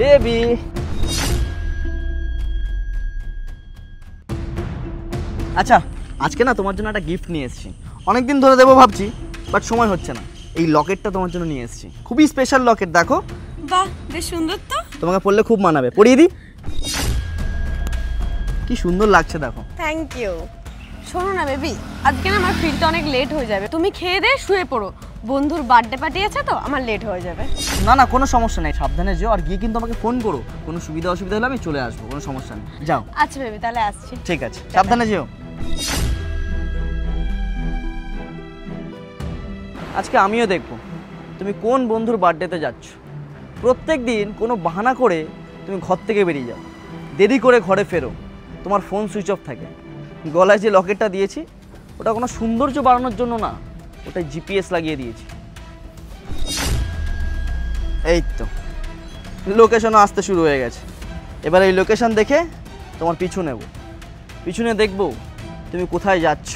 Baby. আচ্ছা, আজকে না তোমার জন্য একটা গিফট নিয়ে এসেছি। অনেকদিন ধরে দেবো ভাবছি, বাট সময় হচ্ছে না। এই লকেটটা তোমার জন্য নিয়ে এসেছি, খুবই স্পেশাল লকেট। দেখো, বাহ, বেশ সুন্দর তো। তোমাকে পরলে খুব মানাবে, পরিয়ে দিই। কি সুন্দর লাগছে দেখো। Thank you. শোনো না বেবি, আজকে না আমার ফিরতে অনেক লেট হয়ে যাবে। তুমি খেয়ে দিয়ে শুয়ে পড়ো। বন্ধুর বার্থডে পার্টি আছে তো, আমার লেট হয়ে যাবে। না না, কোনো সমস্যা নেই, সাবধানে যেও। আর গিয়ে কিন্তু আমাকে ফোন করো, কোনো সুবিধা অসুবিধা হলে আমি চলে আসবো, কোনো সমস্যা নেই। যাও। আচ্ছা বেবি, তাহলে আসছি। ঠিক আছে, সাবধানে যেও। আজকে আমিও দেখবো তুমি কোন বন্ধুর বার্থডেতে যাচ্ছ। প্রত্যেক দিন কোনো বাহানা করে তুমি ঘর থেকে বেরিয়ে যাও, দেরি করে ঘরে ফেরো, তোমার ফোন সুইচ অফ থাকে। গলায় যে লকেটটা দিয়েছি ওটা কোনো সৌন্দর্য বাড়ানোর জন্য না, ওটা জিপিএস লাগিয়ে দিয়েছি। এই তো লোকেশনও আসতে শুরু হয়ে গেছে। এবার এই লোকেশন দেখে তোমার পিছু নেব, পিছনে দেখবো তুমি কোথায় যাচ্ছ।